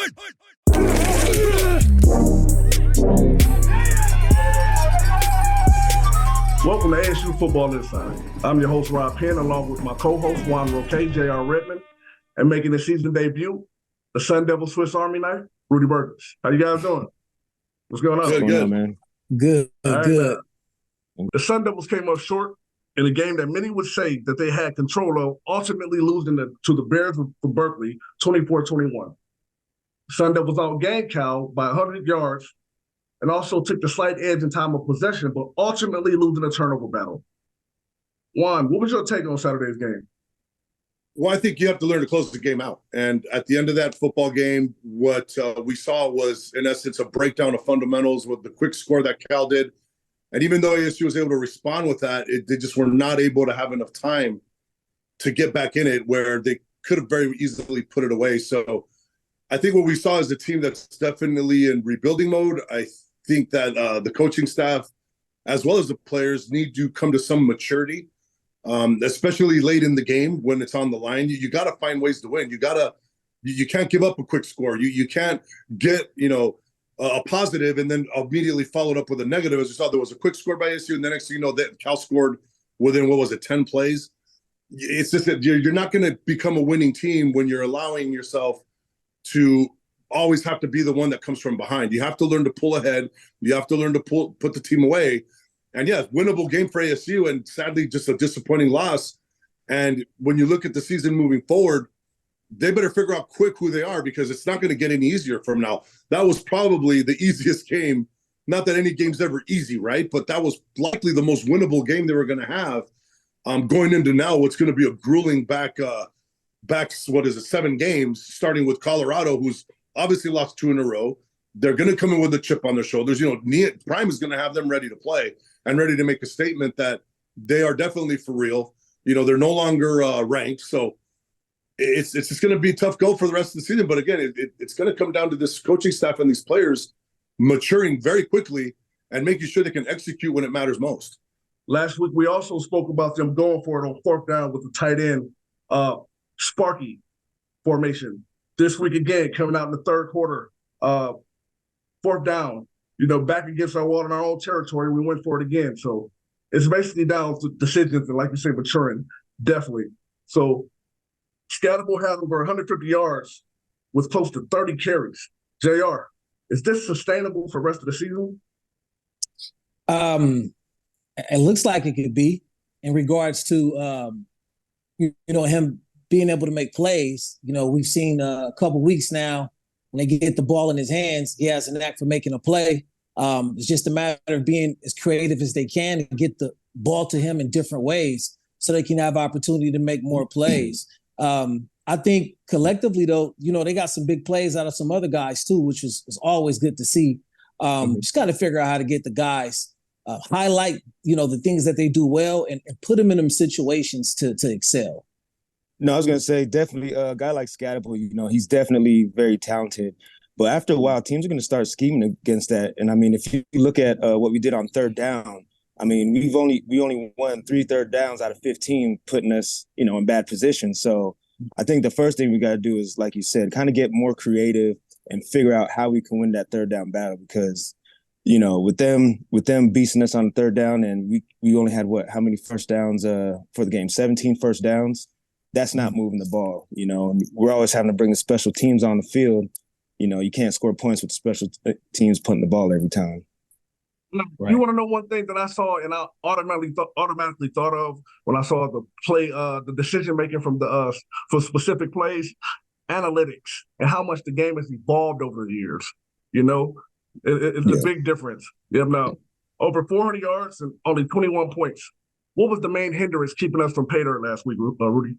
Welcome to ASU Football Inside. I'm your host, Rob Penn, along with my co-host, Juan Roche, Jr. Redmond, and making his season debut, the Sun Devil Swiss Army knife, Rudy Burgess. How you guys doing? What's going on? Good, man. Good. The Sun Devils came up short in a game that many would say that they had control of, ultimately losing to the Bears for Berkeley, 24-21. Sun Devils outgained Cal by 100 yards and also took the slight edge in time of possession, but ultimately losing a turnover battle. Juan, what was your take on Saturday's game? Well, I think you have to learn to close the game out. And at the end of that football game, what we saw was, in essence, a breakdown of fundamentals with the quick score that Cal did. And even though ASU was able to respond with that, they just were not able to have enough time to get back in it where they could have very easily put it away. So I think what we saw is a team that's definitely in rebuilding mode. I think that the coaching staff, as well as the players, need to come to some maturity, especially late in the game when it's on the line. You got to find ways to win. You can't give up a quick score. You can't get a positive and then immediately followed up with a negative. As you saw, there was a quick score by ASU, and the next thing you know, that Cal scored within 10 plays. It's just that you're not going to become a winning team when you're allowing yourself to always have to be the one that comes from behind. You have to learn to pull ahead. You have to learn to put the team away. And yeah, winnable game for ASU, and sadly just a disappointing loss. And when you look at the season moving forward, they better figure out quick who they are, because it's not going to get any easier from now. That was probably the easiest game. Not that any game's ever easy, right? But that was likely the most winnable game they were going to have going into now what's going to be a grueling back 7 games, starting with Colorado, who's obviously lost 2 in a row. They're going to come in with a chip on their shoulders. Prime is going to have them ready to play and ready to make a statement that they are definitely for real. They're no longer ranked. So it's just going to be a tough go for the rest of the season. But again, it's going to come down to this coaching staff and these players maturing very quickly and making sure they can execute when it matters most. Last week, we also spoke about them going for it on 4th down with the tight end Sparky formation. This week again, coming out in the 3rd quarter, 4th down, back against our wall in our own territory, we went for it again. So it's basically down to decisions and, like you say, maturing, definitely. So Scatterable had over 150 yards with close to 30 carries. JR, is this sustainable for the rest of the season? It looks like it could be, in regards to, him being able to make plays. We've seen a couple weeks now, when they get the ball in his hands, he has a knack for making a play. It's just a matter of being as creative as they can and get the ball to him in different ways so they can have opportunity to make more plays. I think collectively, though, they got some big plays out of some other guys too, which was always good to see. Just got to figure out how to get the guys, highlight, the things that they do well and put them in them situations to excel. No, I was going to say definitely a guy like Scatterable, he's definitely very talented. But after a while, teams are going to start scheming against that. And, I mean, if you look at what we did on 3rd down, I mean, we only won 3 3rd downs out of 15, putting us, in bad position. So I think the first thing we got to do is, like you said, kind of get more creative and figure out how we can win that 3rd down battle, because, with them beasting us on 3rd down, and we only had how many first downs for the game? 17 first downs. That's not moving the ball. We're always having to bring the special teams on the field. You can't score points with the special teams putting the ball every time. Right. You want to know one thing that I saw and I automatically thought of when I saw the play, the decision making from for specific plays, analytics, and how much the game has evolved over the years. It's a big difference. Now, over 400 yards and only 21 points. What was the main hindrance keeping us from pay dirt last week, Rudy?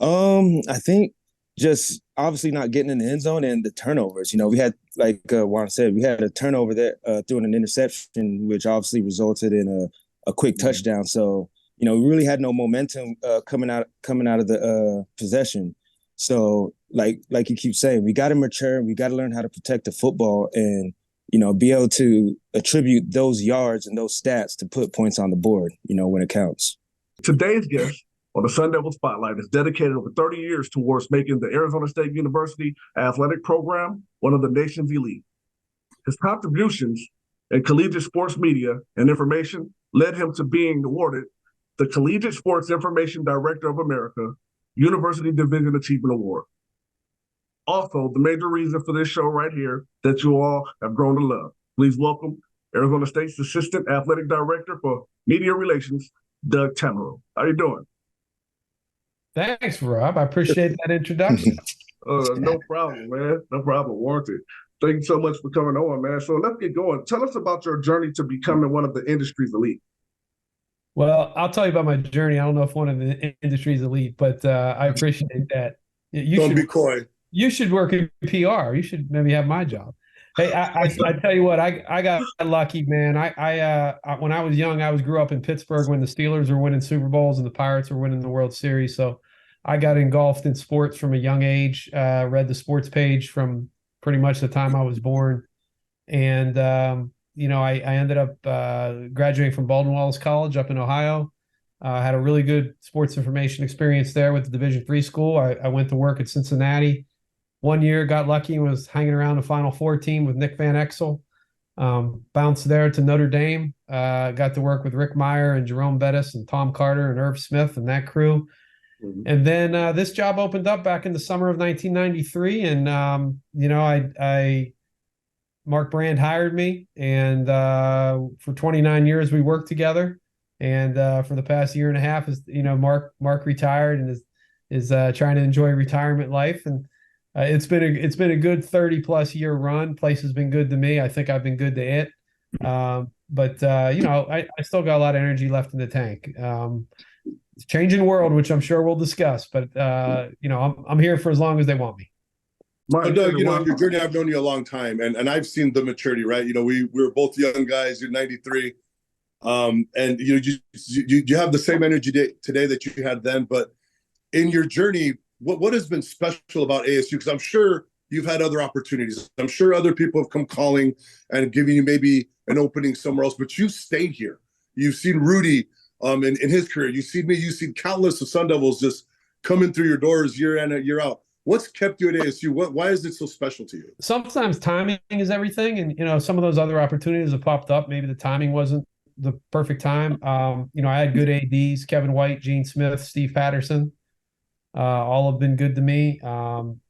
I think just obviously not getting in the end zone and the turnovers. We had, like Juan said, we had a turnover there through an interception, which obviously resulted in a quick touchdown. So, we really had no momentum coming out of the possession. So, like you keep saying, we got to mature. We got to learn how to protect the football and, be able to attribute those yards and those stats to put points on the board, when it counts. Today's guest on the Sun Devil Spotlight has dedicated over 30 years towards making the Arizona State University athletic program one of the nation's elite. His contributions in collegiate sports media and information led him to being awarded the Collegiate Sports Information Director of America University Division Achievement Award. Also, the major reason for this show right here that you all have grown to love. Please welcome Arizona State's Assistant Athletic Director for Media Relations, Doug Tammaro. How you doing? Thanks, Rob. I appreciate that introduction. No problem, man. No problem. Warranted. Thank you so much for coming on, man. So let's get going. Tell us about your journey to becoming one of the industry's elite. Well, I'll tell you about my journey. I don't know if one of the industry's elite, but I appreciate that. Don't be coy. You should work in PR. You should maybe have my job. Hey, I tell you what, I got lucky, man. I when I was young, grew up in Pittsburgh when the Steelers were winning Super Bowls and the Pirates were winning the World Series. So I got engulfed in sports from a young age. Read the sports page from pretty much the time I was born, and I ended up graduating from Baldwin Wallace College up in Ohio. Had a really good sports information experience there with the Division III school. I went to work at Cincinnati. 1 year, got lucky and was hanging around the Final Four team with Nick Van Exel. Bounced there to Notre Dame. Got to work with Rick Meyer and Jerome Bettis and Tom Carter and Irv Smith and that crew. Mm-hmm. And then this job opened up back in the summer of 1993, and Mark Brand hired me, and for 29 years we worked together. And for the past year and a half, Mark retired and is trying to enjoy retirement life. And it's been a good 30+ year run. Place has been good to me. I think I've been good to it. But I still got a lot of energy left in the tank. It's a changing world, which I'm sure we'll discuss. But I'm here for as long as they want me. Doug, your journey, I've known you a long time, and I've seen the maturity, right? We were both young guys. You're 93, and you have the same energy today that you had then. But in your journey, what has been special about ASU? Because I'm sure you've had other opportunities. I'm sure other people have come calling and giving you maybe an opening somewhere else, but you stayed here. You've seen Rudy in his career. You've seen me. You've seen countless of Sun Devils just coming through your doors year in and year out. What's kept you at ASU? Why is it so special to you? Sometimes timing is everything. And, some of those other opportunities have popped up. Maybe the timing wasn't the perfect time. I had good ADs, Kevin White, Gene Smith, Steve Patterson. All have been good to me.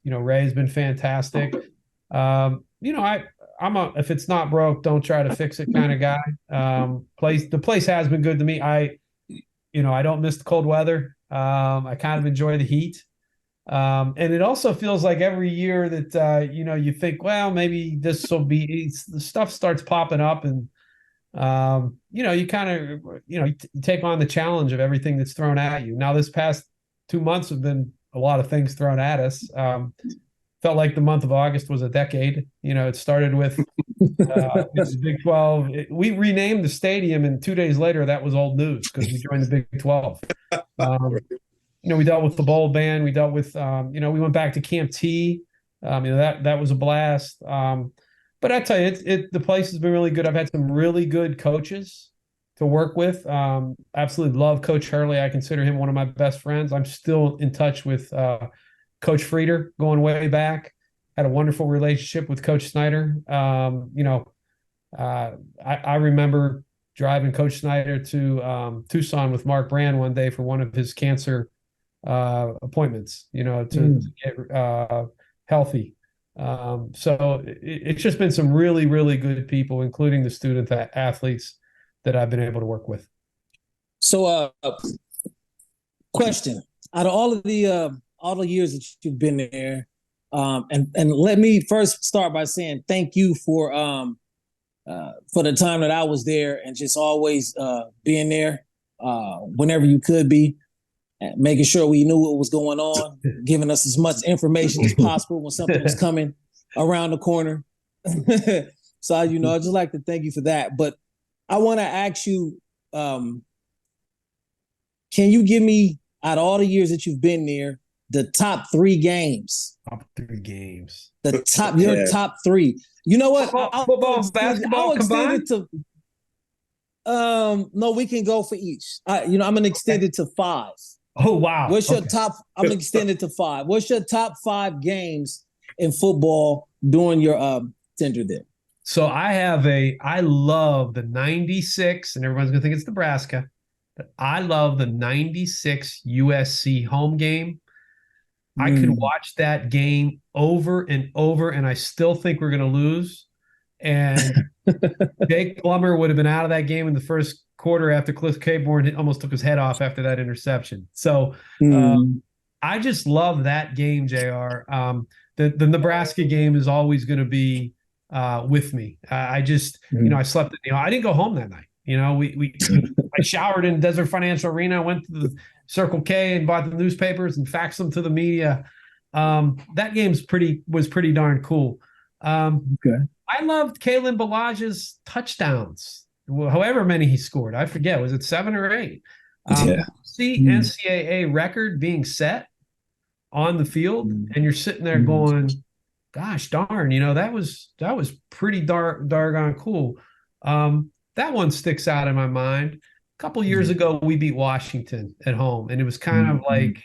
Ray's been fantastic. I'm if it's not broke, don't try to fix it kind of guy. The place has been good to me. I don't miss the cold weather. I kind of enjoy the heat. And it also feels like every year that, you think, well, maybe this will be, the stuff starts popping up and, you kind of, you take on the challenge of everything that's thrown at you. Now, this past 2 months have been a lot of things thrown at us. Felt like the month of August was a decade. It started with Big 12. We renamed the stadium, and 2 days later, that was old news because we joined the Big 12. We dealt with the bowl ban. We dealt with, we went back to Camp T. That was a blast. But I tell you, the place has been really good. I've had some really good coaches to work with. Absolutely love Coach Hurley. I consider him one of my best friends. I'm still in touch with Coach Frieder going way back. Had a wonderful relationship with Coach Snyder. I remember driving Coach Snyder to Tucson with Mark Brand one day for one of his cancer appointments, to get healthy. So it's just been some really, really good people, including the student athletes that I've been able to work with. So, question: out of all the years that you've been there, and let me first start by saying thank you for the time that I was there and just always being there whenever you could be, making sure we knew what was going on, giving us as much information as possible when something was coming around the corner. So, I'd just like to thank you for that. But I want to ask you, can you give me, out of all the years that you've been there, the top 3 games? Top 3 games. Your top 3. You know what? Football, basketball combined? No, we can go for each. I'm going to extend it to 5. Oh, wow. What's your Okay. top? I'm gonna extend it to 5. What's your top 5 games in football during your tenure there? So I love the 96, and everyone's going to think it's Nebraska, but I love the 96 USC home game. I could watch that game over and over, and I still think we're going to lose. And Jake Plummer would have been out of that game in the first quarter after Cliff Caborn almost took his head off after that interception. So I just love that game, JR. The Nebraska game is always going to be with me. I just, I slept, I didn't go home that night. I showered in Desert Financial Arena, went to the Circle K and bought the newspapers and faxed them to the media. That was pretty darn cool. Okay. I loved Kalen Balage's touchdowns, however many he scored. I forget. Was it 7 or 8? See NCAA record being set on the field, and you're sitting there going, gosh darn, that was pretty darn cool. That one sticks out in my mind. A couple years ago, we beat Washington at home, and it was kind of like,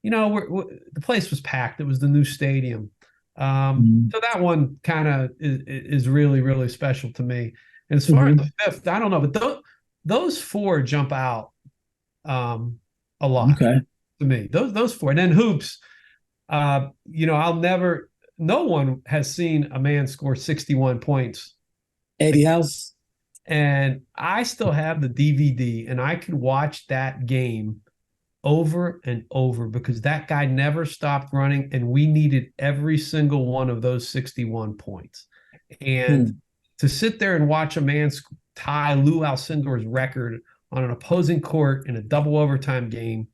the place was packed. It was the new stadium. So that one kind of is really, really special to me. And as far as the fifth, I don't know, but those 4 jump out a lot to me. Those 4, and then hoops. No one has seen a man score 61 points. Eddie House. And I still have the DVD, and I could watch that game over and over because that guy never stopped running, and we needed every single one of those 61 points. And to sit there and watch a man tie Lou Alcindor's record on an opposing court in a double overtime game,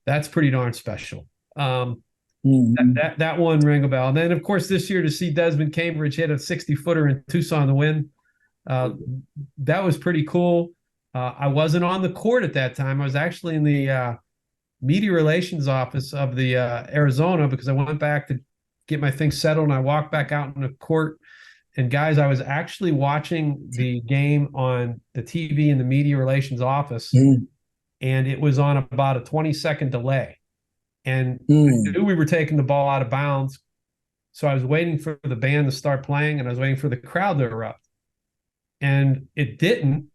that's pretty darn special. That one rang a bell. And then, of course, this year to see Desmond Cambridge hit a 60-footer in Tucson to win, that was pretty cool. I wasn't on the court at that time. I was actually in the media relations office of the Arizona, because I went back to get my things settled, and I walked back out in the court. And guys, I was actually watching the game on the TV in the media relations office, and it was on about a 20-second delay. And I knew we were taking the ball out of bounds, so I was waiting for the band to start playing, and I was waiting for the crowd to erupt. And it didn't.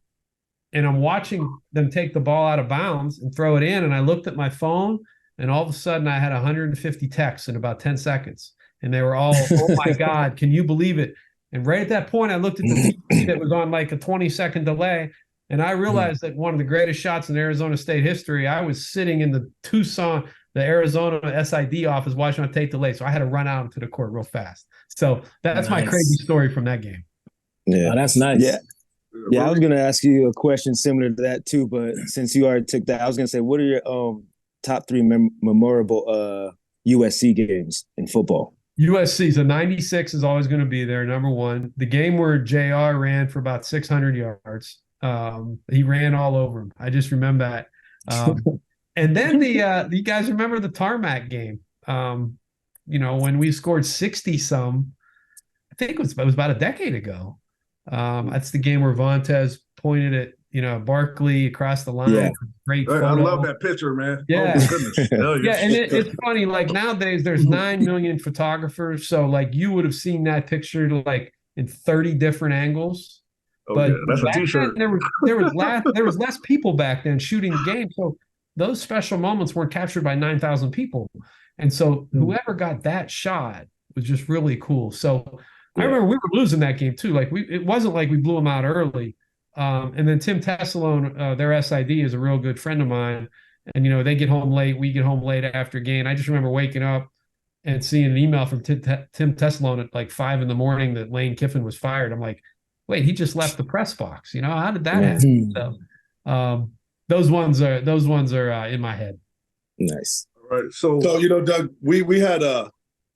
And I'm watching them take the ball out of bounds and throw it in. And I looked at my phone, and all of a sudden I had 150 texts in about 10 seconds. And they were all, oh my God, can you believe it? And right at that point, I looked at the TV that was on like a 20-second delay. And I realized that one of the greatest shots in Arizona State history, I was sitting in the Arizona SID office watching on tape delay. So I had to run out into the court real fast. So that's my crazy story from that game. Yeah, that's nice. Yeah, I was going to ask you a question similar to that too, but since you already took that, I was going to say, what are your top 3 memorable USC games in football? USC, so 96 is always going to be there, number 1. The game where JR ran for about 600 yards. He ran all over him. I just remember that. And then you guys remember the Tarmac game? When we scored 60-some, I think it was about a decade ago. That's the game where Vontaze pointed at Barkley across the line. Yeah. Great photo. I love that picture, man. Yeah. Oh, my goodness. Yeah, and it's funny. Like nowadays, there's 9 million photographers, so like you would have seen that picture like in 30 different angles. Oh, but yeah, that's a T-shirt. There was less people back then shooting the game, so those special moments weren't captured by 9,000 people, and so whoever got that shot was just really cool. So. I remember we were losing that game too. Like it wasn't like we blew them out early. And then Tim Tessalone, their SID, is a real good friend of mine. And they get home late. We get home late after game. I just remember waking up and seeing an email from Tim Tessalone at like 5 a.m. that Lane Kiffin was fired. I'm like, wait, he just left the press box. How did that happen? So those ones are in my head. Nice. All right. So Doug, we had a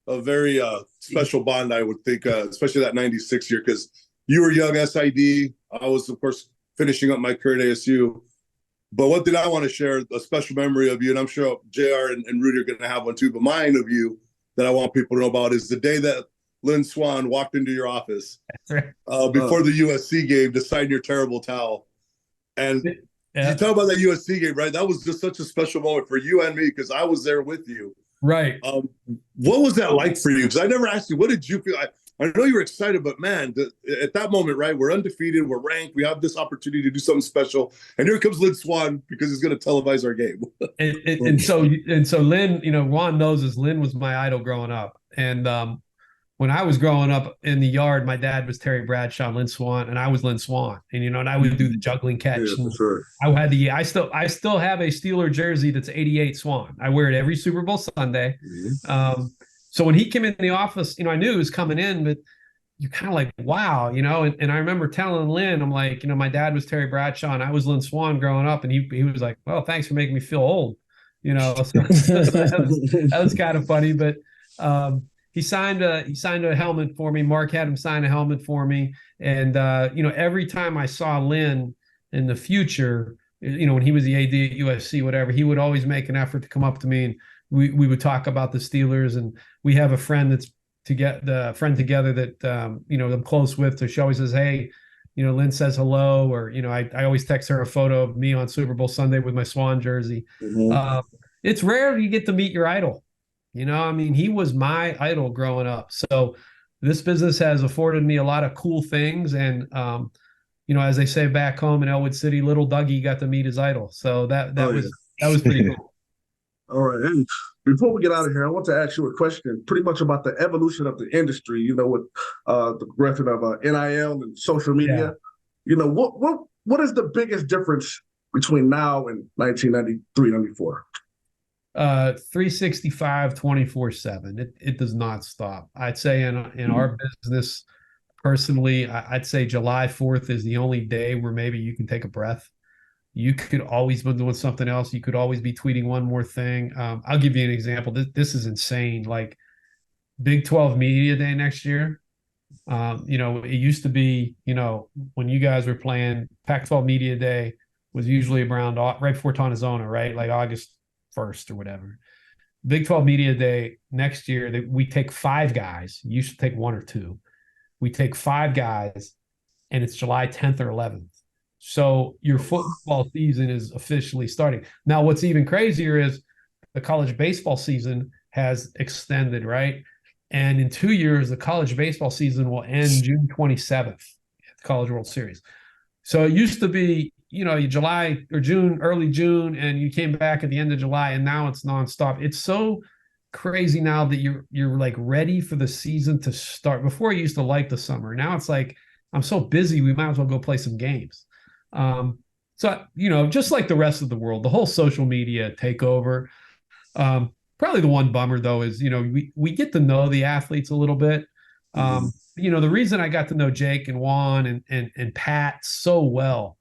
very special bond, I would think, especially that 96 year, because you were young SID. I was, of course, finishing up my career at ASU. But one thing I want to share, a special memory of you, and I'm sure JR and Rudy are going to have one too, but mine of you that I want people to know about is the day that Lynn Swan walked into your office before the USC game to sign your terrible towel. And You talk about that USC game, right? That was just such a special moment for you and me because I was there with you. Right. What was that like for you? Because I never asked you, what did you feel? I know you were excited, but man, at that moment, right? We're undefeated, we're ranked, we have this opportunity to do something special, and here comes Lynn Swann because he's going to televise our game. and so Lynn, Juan knows this. Lynn was my idol growing up, and when I was growing up in the yard, my dad was Terry Bradshaw, Lynn Swann, and I was Lynn Swann. And and I would do the juggling catch. Yeah, for sure. I still have a Steeler jersey that's 88 Swann. I wear it every Super Bowl Sunday. Mm-hmm. So when he came in the office, I knew he was coming in, but you're kind of like, wow, and I remember telling Lynn, I'm like, my dad was Terry Bradshaw and I was Lynn Swann growing up. And he was like, well, thanks for making me feel old. So that was kind of funny, but he signed a helmet for me. Mark had him sign a helmet for me. And, every time I saw Lynn in the future, when he was the AD at USC, whatever, he would always make an effort to come up to me and we would talk about the Steelers. And we have a friend together that, I'm close with. So she always says, hey, Lynn says hello, or, I always text her a photo of me on Super Bowl Sunday with my Swan jersey. Mm-hmm. It's rare you get to meet your idol. He was my idol growing up. So this business has afforded me a lot of cool things. And, as they say back home in Elwood City, little Dougie got to meet his idol. So that was pretty cool. All right. And before we get out of here, I want to ask you a question pretty much about the evolution of the industry, with the progression of NIL and social media. Yeah. What is the biggest difference between now and 1993, 94? 365, 24/7. It does not stop. I'd say in our business, personally, I'd say July 4th is the only day where maybe you can take a breath. You could always be doing something else. You could always be tweeting one more thing. I'll give you an example. This is insane. Like Big 12 Media Day next year. It used to be, when you guys were playing, Pac-12 Media Day was usually around right before Tonazona, right? Like August 1st or whatever. Big 12 Media Day next year, we take 5 guys. You should take 1 or 2. We take 5 guys, and it's July 10th or 11th. So your football season is officially starting. Now, what's even crazier is the college baseball season has extended, right? And in 2 years, the college baseball season will end June 27th at the College World Series. So it used to be, July or June, early June, and you came back at the end of July, and now it's nonstop. It's so crazy now that you're like ready for the season to start. Before I used to like the summer. Now it's like, I'm so busy, we might as well go play some games. So, just like the rest of the world, the whole social media takeover. Probably the one bummer though is, we get to know the athletes a little bit. The reason I got to know Jake and Juan and Pat so well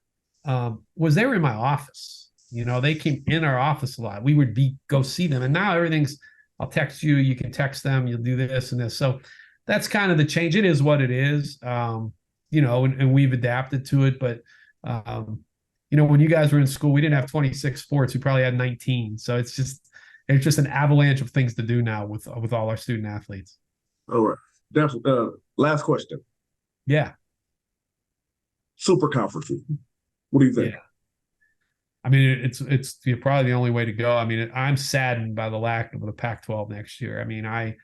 was they were in my office. They came in our office a lot. We would go see them, and now everything's, I'll text you, you can text them, you'll do this and this. So that's kind of the change. It is what it is, and we've adapted to it. But when you guys were in school, we didn't have 26 sports. We probably had 19. So it's just an avalanche of things to do now with all our student athletes. All right. Definitely. Last question. Yeah. Super conference. What do you think? Yeah. It's probably the only way to go. I'm saddened by the lack of the Pac-12 next year. I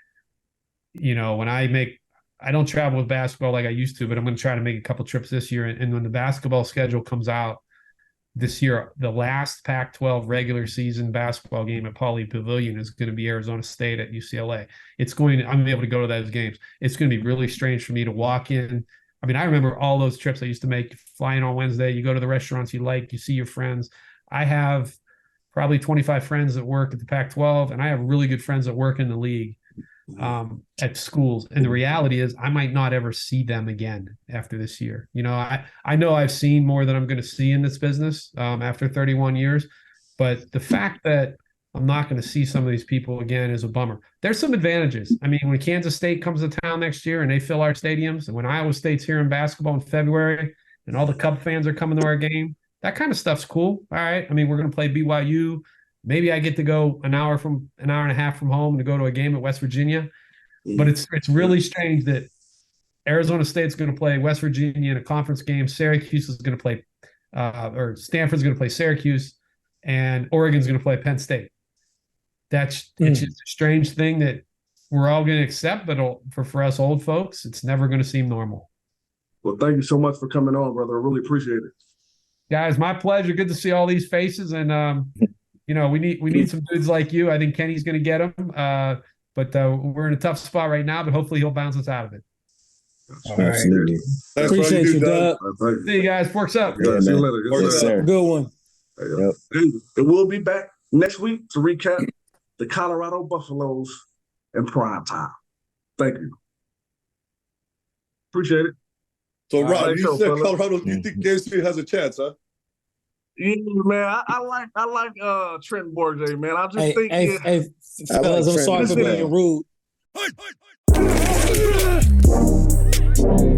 don't travel with basketball like I used to, but I'm going to try to make a couple trips this year. And when the basketball schedule comes out this year, the last Pac-12 regular season basketball game at Pauley Pavilion is going to be Arizona State at UCLA. I'm going to be able to go to those games. It's going to be really strange for me to walk in. I remember all those trips I used to make, flying on Wednesday. You go to the restaurants you like, you see your friends. I have probably 25 friends that work at the Pac-12, and I have really good friends that work in the league at schools. And the reality is I might not ever see them again after this year. I know I've seen more than I'm going to see in this business after 31 years, but the fact that I'm not going to see some of these people again is a bummer. There's some advantages. When Kansas State comes to town next year and they fill our stadiums, and when Iowa State's here in basketball in February and all the Cub fans are coming to our game, that kind of stuff's cool. All right. We're going to play BYU. Maybe I get to go an hour and a half from home to go to a game at West Virginia. But it's really strange that Arizona State's going to play West Virginia in a conference game. Syracuse is going to play or Stanford's going to play Syracuse, and Oregon's going to play Penn State. It's just a strange thing that we're all going to accept, but for us old folks, it's never going to seem normal. Well, thank you so much for coming on, brother. I really appreciate it. Guys, my pleasure. Good to see all these faces, and we need some dudes like you. I think Kenny's going to get them, but we're in a tough spot right now. But hopefully, he'll bounce us out of it. Absolutely. Thanks, Appreciate bro. you, Doug. See you guys. Forks up. Yeah, see you later. Yes, sir. Good one. Yeah. And we'll be back next week to recap the Colorado Buffaloes in prime time. Thank you. Appreciate it. So, All right, Rob, thanks, you said fella. Colorado. You think ASU has a chance, huh? Yeah, man, I like Trent Borje, man. I just think Hey, fellas, I'm Trent sorry as for being well. rude.